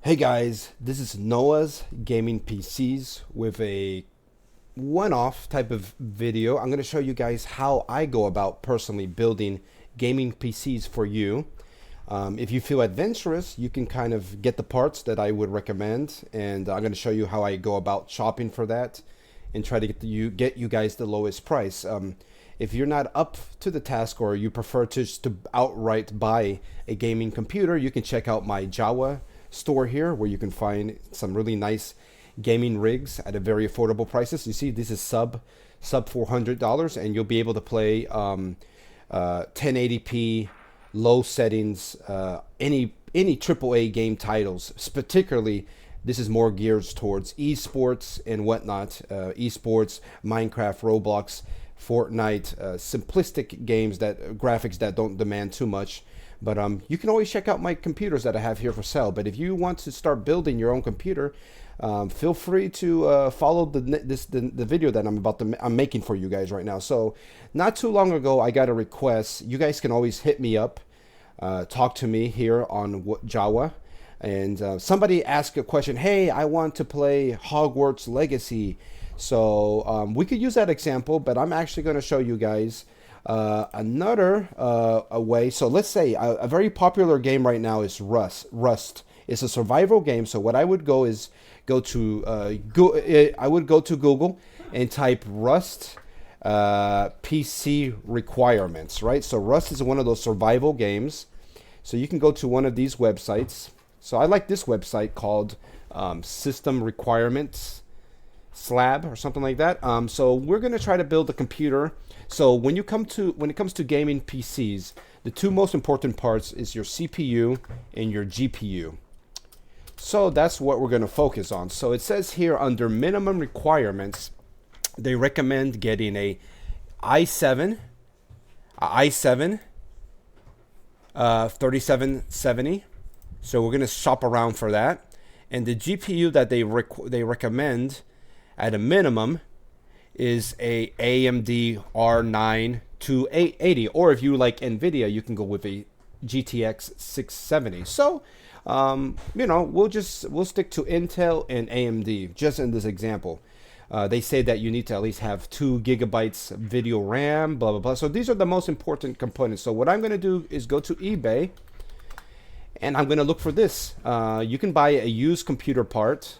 Hey guys, this is Noah's Gaming PCs with a one-off type of video. I'm going to show you guys how I go about personally building gaming PCs for you. If you feel adventurous, you can kind of get the parts that I would recommend, and I'm going to show you how I go about shopping for that and try to get you guys the lowest price. If you're not up to the task or you prefer to outright buy a gaming computer, you can check out my Jawa store here where you can find some really nice gaming rigs at a very affordable prices. You see, this is sub $400, and you'll be able to play 1080p, low settings, any AAA game titles. Particularly, this is more geared towards esports and whatnot. Esports, Minecraft, Roblox, Fortnite, simplistic games that graphics that don't demand too much. But you can always check out my computers that I have here for sale. But if you want to start building your own computer, feel free to follow the video that I'm making for you guys right now. So not too long ago, I got a request. You guys can always hit me up, talk to me here on Jawa. And somebody asked a question, hey, I want to play Hogwarts Legacy. So we could use that example, but I'm actually going to show you guys another a way. So let's say a very popular game right now is Rust. It's a survival game. So what I would go is I would go to Google and type Rust PC requirements, right? So Rust is one of those survival games. So you can go to one of these websites. So I like this website called System Requirements Slab or something like that. So we're going to try to build a computer. So when it comes to gaming PCs, the two most important parts is your CPU and your GPU. So that's what we're going to focus on. So it says here under minimum requirements, they recommend getting a i7 3770. So we're going to shop around for that. And the GPU that they recommend at a minimum is a AMD R9 2880, or if you like NVIDIA, you can go with a GTX 670. So, we'll stick to Intel and AMD just in this example. They say that you need to at least have 2 gigabytes video RAM, blah, blah, blah. So these are the most important components. So what I'm going to do is go to eBay, and I'm going to look for this. You can buy a used computer part,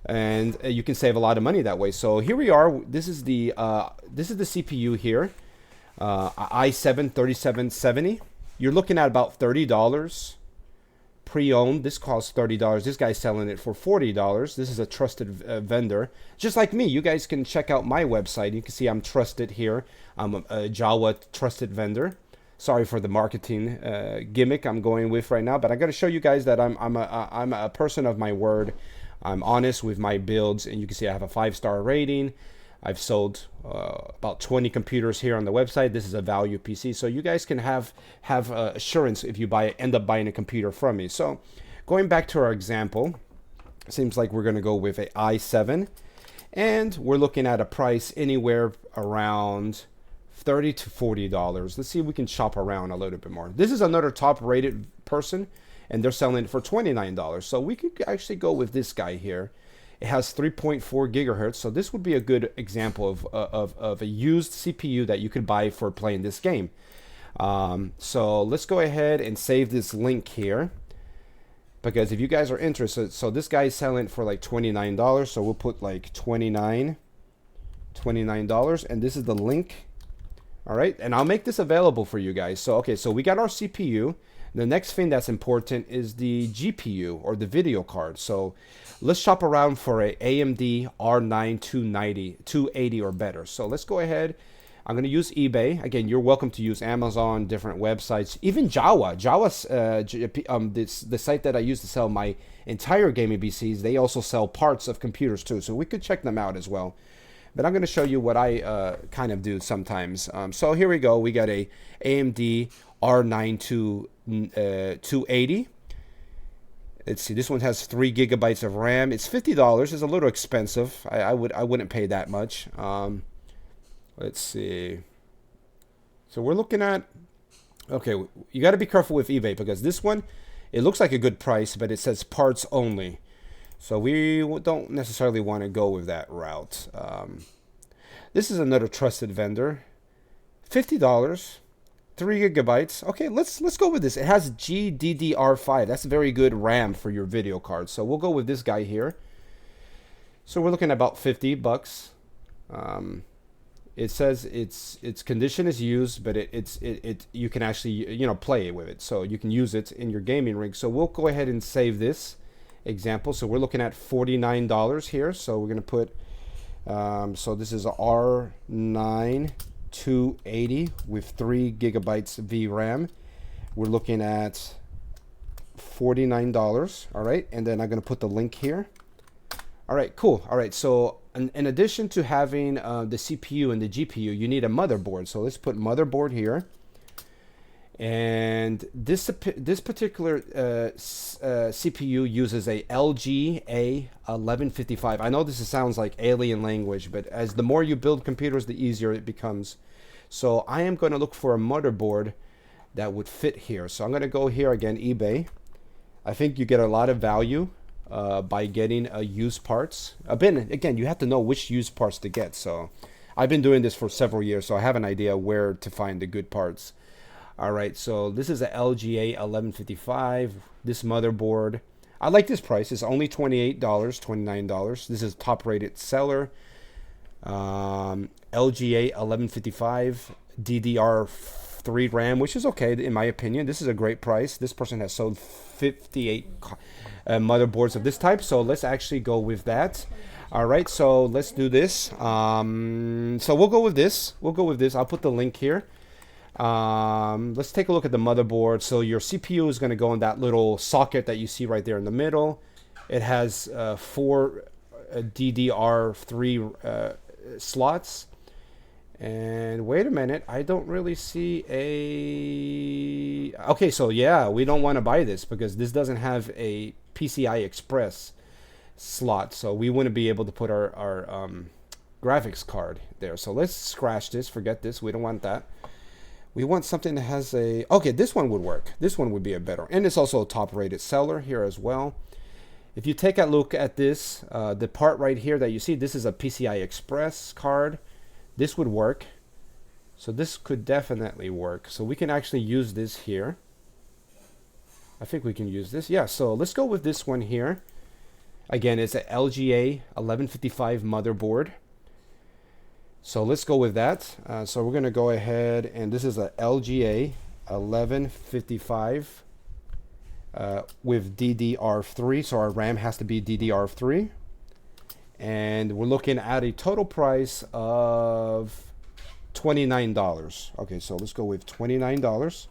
and you can save a lot of money that way. So here we are. This is the CPU here, i7 3770. You're looking at about $30 pre-owned. This costs $30. This guy's selling it for $40. This is a trusted vendor, just like me. You guys can check out my website. You can see I'm trusted here. I'm a Jawa trusted vendor. Sorry for the marketing gimmick I'm going with right now, but I got to show you guys that I'm a person of my word. I'm honest with my builds, and you can see I have a 5-star rating. I've sold about 20 computers here on the website. This is a value PC, so you guys can have assurance if you end up buying a computer from me. So going back to our example, seems like we're going to go with a i7, and we're looking at a price anywhere around $30 to $40. Let's see if we can shop around a little bit more. This is another top-rated person, and they're selling it for $29. So we could actually go with this guy here. It has 3.4 gigahertz, so this would be a good example of a used CPU that you could buy for playing this game. So let's go ahead and save this link here, because if you guys are interested, so this guy is selling it for like $29, so we'll put like $29, and this is the link. All right, and I'll make this available for you guys. So okay, so we got our CPU. The next thing that's important is the GPU, or the video card. So let's shop around for a AMD R9 280 or better. So let's go ahead. I'm going to use eBay. Again, you're welcome to use Amazon, different websites, even Jawa. The site that I use to sell my entire gaming PCs, they also sell parts of computers too. So we could check them out as well. But I'm going to show you what I kind of do sometimes. So here we go. We got a AMD R9 280. Let's see. This one has 3 gigabytes of RAM. It's $50. It's a little expensive. I wouldn't pay that much. Let's see. So we're looking at. Okay, you got to be careful with eBay, because this one It looks like a good price, but it says parts only. So we don't necessarily want to go with that route. This is another trusted vendor. $50, 3 GB. Okay, let's go with this. It has GDDR5. That's a very good RAM for your video card. So we'll go with this guy here. So we're looking at about $50. It says its condition is used, but you can actually play with it. So you can use it in your gaming rig. So we'll go ahead and save this example. So we're looking at $49 here. So we're gonna put so this is a R9 280 with 3 GB VRAM. We're looking at $49. All right, and then I'm gonna put the link here. All right, cool. All right, so in addition to having the CPU and the GPU, you need a motherboard. So let's put motherboard here. And this particular CPU uses a LG A1155. I know this sounds like alien language, but as the more you build computers, the easier it becomes. So I am going to look for a motherboard that would fit here. So I'm going to go here again, eBay. I think you get a lot of value by getting used parts. Again, you have to know which used parts to get. So I've been doing this for several years, so I have an idea where to find the good parts. All right, so this is a LGA 1155. This motherboard, I like this price. It's only $28, $29. This is top rated seller. LGA 1155 DDR3 RAM, which is okay in my opinion. This is a great price. This person has sold 58 motherboards of this type, so let's actually go with that. All right, so let's do this. So we'll go with this. I'll put the link here. Let's take a look at the motherboard. So your CPU is going to go in that little socket that you see right there in the middle. It has 4 DDR3 slots. And wait a minute, I don't really see a... Okay, so yeah, we don't want to buy this because this doesn't have a PCI Express slot. So we wouldn't be able to put our graphics card there. So let's scratch this, forget this, we don't want that. We want something that has a... Okay, this one would work. This one would be a better... And it's also a top-rated seller here as well. If you take a look at this, the part right here that you see, this is a PCI Express card. This would work. So this could definitely work. So we can actually use this here. I think we can use this. Yeah, so let's go with this one here. Again, it's an LGA 1155 motherboard. So let's go with that. So we're going to go ahead, and this is a LGA 1155 with DDR3. So our RAM has to be DDR3. And we're looking at a total price of $29. Okay, so let's go with $29.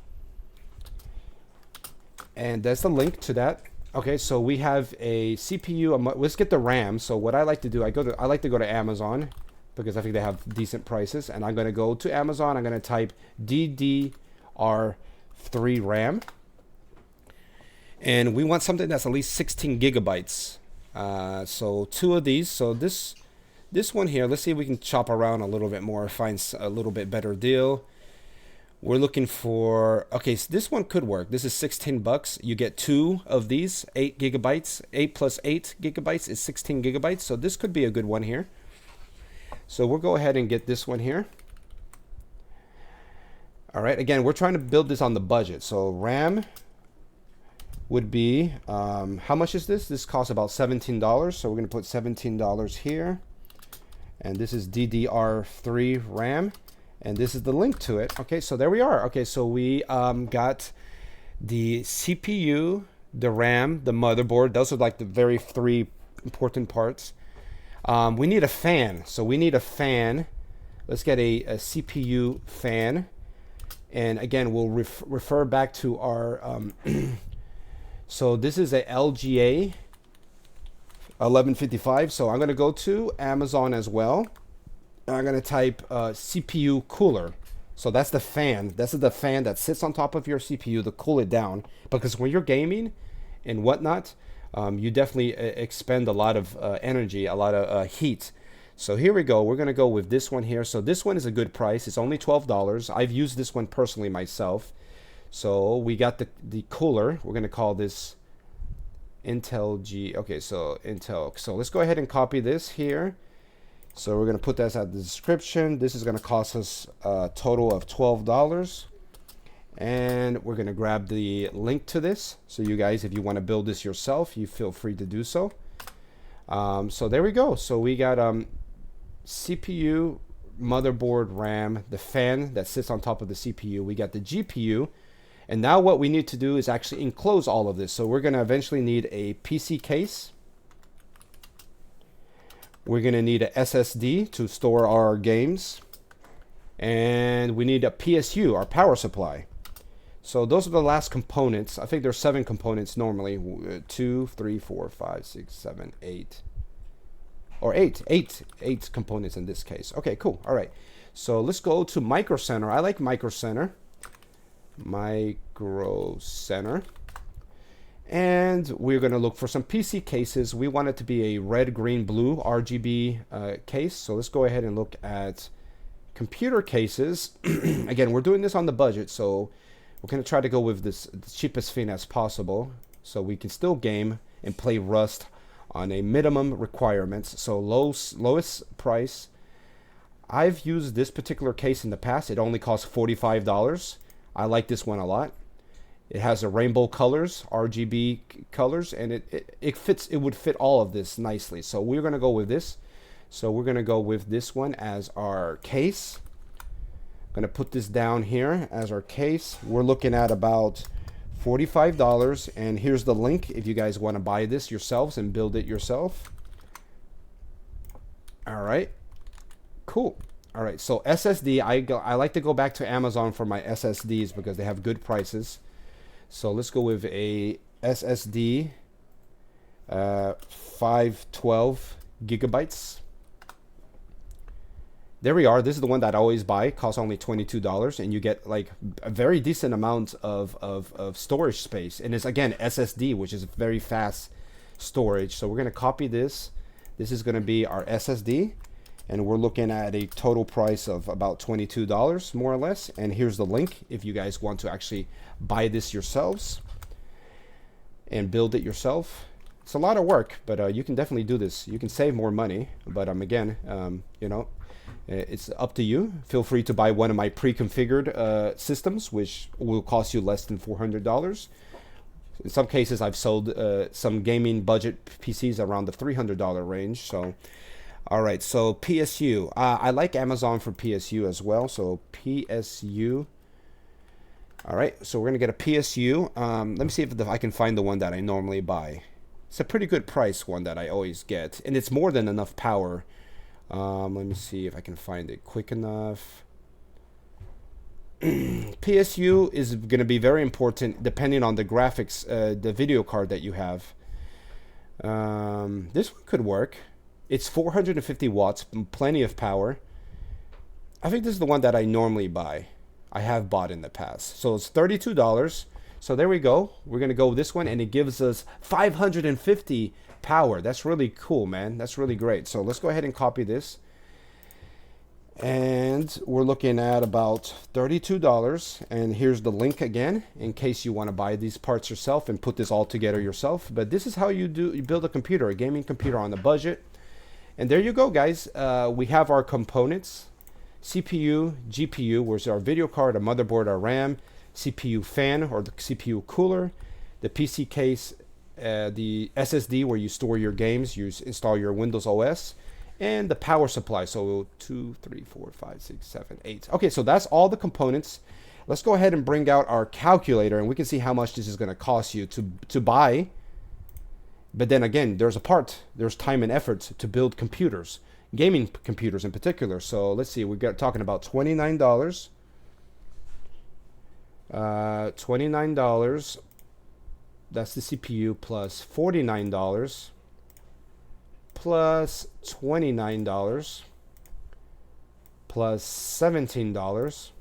And that's the link to that. Okay, so we have a CPU. Let's get the RAM. So what I like to do, I like to go to Amazon, because I think they have decent prices. And I'm going to go to Amazon. I'm going to type DDR3 RAM. And we want something that's at least 16 gigabytes. So 2 of these. So this one here, let's see if we can chop around a little bit more, find a little bit better deal. We're looking for... Okay, so this one could work. This is $16. You get 2 of these, 8 gigabytes. 8 plus 8 gigabytes is 16 gigabytes. So this could be a good one here. So we'll go ahead and get this one here. All right, again, we're trying to build this on the budget. So RAM would be, how much is this? This costs about $17. So we're going to put $17 here. And this is DDR3 RAM. And this is the link to it. Okay, so there we are. Okay, so we got the CPU, the RAM, the motherboard. Those are like the very 3 important parts. We need a fan. So we need a fan. Let's get a CPU fan. And again, we'll refer back to our... so this is a LGA 1155. So I'm going to go to Amazon as well. And I'm going to type CPU cooler. So that's the fan. This is the fan that sits on top of your CPU to cool it down. Because when you're gaming and whatnot, you definitely expend a lot of energy, a lot of heat. So here we go. We're going to go with this one here. So this one is a good price. It's only $12. I've used this one personally myself. So we got the cooler. We're going to call this Intel G. Okay, so Intel. So let's go ahead and copy this here. So we're going to put this at the description. This is going to cost us a total of $12. And we're going to grab the link to this. So you guys, if you want to build this yourself, you feel free to do so. So there we go. So we got CPU, motherboard, RAM, the fan that sits on top of the CPU. We got the GPU. And now what we need to do is actually enclose all of this. So we're going to eventually need a PC case. We're going to need a SSD to store our games. And we need a PSU, our power supply. So those are the last components. I think there's 7 components normally. 2, 3, 4, 5, 6, 7, 8. Or 8. 8 components in this case. Okay, cool. All right. So let's go to Micro Center. I like Micro Center. Micro Center. And we're going to look for some PC cases. We want it to be a red, green, blue RGB case. So let's go ahead and look at computer cases. Again, we're doing this on the budget, so we're going to try to go with this the cheapest thing as possible so we can still game and play Rust on a minimum requirements. So lowest price. I've used this particular case in the past. It only costs $45. I like this one a lot. It has a rainbow colors, RGB colors, and it fits. It would fit all of this nicely. So we're going to go with this. So we're going to go with this one as our case. I'm going to put this down here as our case. We're looking at about $45. And here's the link if you guys want to buy this yourselves and build it yourself. All right. Cool. All right. So SSD, I like to go back to Amazon for my SSDs because they have good prices. So let's go with a SSD 512 gigabytes. There we are. This is the one that I always buy. It costs only $22, and you get like a very decent amount of storage space. And it's again SSD, which is very fast storage. So we're gonna copy this. This is gonna be our SSD, and we're looking at a total price of about $22 more or less. And here's the link if you guys want to actually buy this yourselves and build it yourself. It's a lot of work, but you can definitely do this. You can save more money, but again, you know, it's up to you. Feel free to buy one of my pre-configured systems, which will cost you less than $400. In some cases, I've sold some gaming budget PCs around the $300 range. So, all right. So PSU, I like Amazon for PSU as well. So PSU. All right. So we're gonna get a PSU. Let me see if I can find the one that I normally buy. It's a pretty good price one that I always get, and it's more than enough power. Let me see if I can find it quick enough. PSU is going to be very important depending on the graphics, the video card that you have. This one could work. It's 450 watts, plenty of power. I think this is the one that I normally buy. I have bought in the past. So it's $32. So there we go. We're going to go with this one, and it gives us 550 power. That's really cool, man. That's really great. So let's go ahead and copy this. And we're looking at about $32. And here's the link again, in case you want to buy these parts yourself and put this all together yourself. But this is how you build a computer, a gaming computer on a budget. And there you go, guys. We have our components: CPU, GPU, where's our video card, our motherboard, our RAM, CPU fan or the CPU cooler, the PC case, the SSD where you store your games, you install your Windows OS, and the power supply. So 2, 3, 4, 5, 6, 7, 8. Okay, so that's all the components. Let's go ahead and bring out our calculator, and we can see how much this is going to cost you to buy. But then again, there's time and effort to build computers, gaming computers in particular. So let's see, we're talking about $29. $29. That's the CPU plus $49 plus $29 plus $17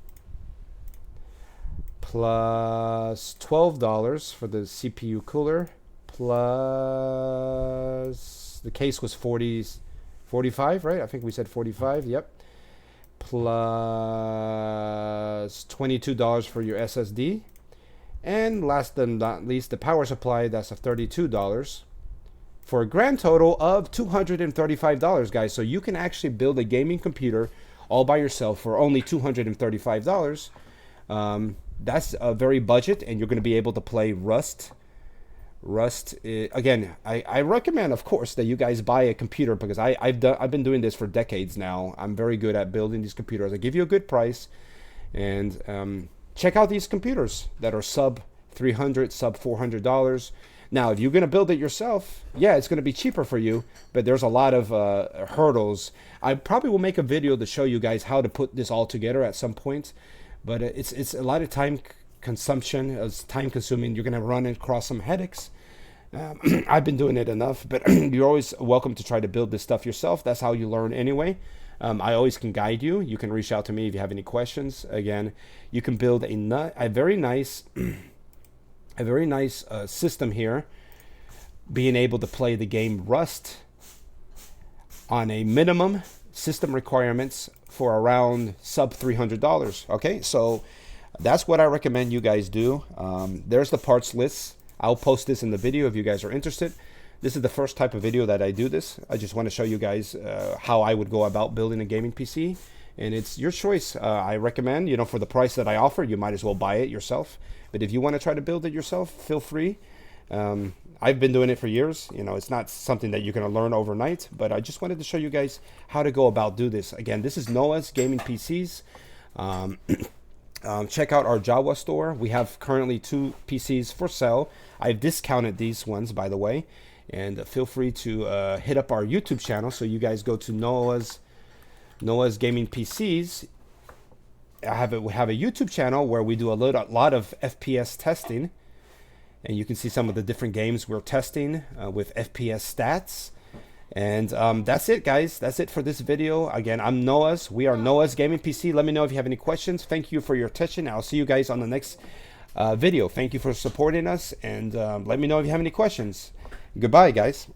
plus $12 for the CPU cooler plus the case was 45, right? I think we said 45. Yep. Plus $22 for your SSD. And last but not least, the power supply, that's a $32 for a grand total of $235, guys. So you can actually build a gaming computer all by yourself for only $235. That's a very budget, and you're going to be able to play Rust. Again, I recommend, of course, that you guys buy a computer, because I've been doing this for decades now. I'm very good at building these computers. I give you a good price, and check out these computers that are sub $300, sub $400. Now, if you're going to build it yourself, yeah, it's going to be cheaper for you, but there's a lot of hurdles. I probably will make a video to show you guys how to put this all together at some point, but it's a lot of time consumption. It's time consuming. You're going to run across some headaches. I've been doing it enough, but you're always welcome to try to build this stuff yourself. That's how you learn anyway. I always can guide you. You can reach out to me if you have any questions. Again, you can build a very nice system here, being able to play the game Rust on a minimum system requirements for around sub $300. Okay, so that's what I recommend you guys do. There's the parts list. I'll post this in the video if you guys are interested. This is the first type of video that I do this. I just want to show you guys how I would go about building a gaming PC, and it's your choice. I recommend, for the price that I offer, you might as well buy it yourself. But if you want to try to build it yourself, feel free. I've been doing it for years. It's not something that you're going to learn overnight, but I just wanted to show you guys how to go about do this. Again, this is Noah's Gaming PCs. Check out our Java store. We have currently 2 PCs for sale. I've discounted these ones, by the way. And feel free to hit up our YouTube channel. So you guys go to Noah's Gaming PCs. We have a YouTube channel where we do a lot of FPS testing. And you can see some of the different games we're testing with FPS stats. And that's it, guys. That's it for this video. Again, I'm Noah's. We are Noah's Gaming PC. Let me know if you have any questions. Thank you for your attention. I'll see you guys on the next video. Thank you for supporting us. And let me know if you have any questions. Goodbye, guys.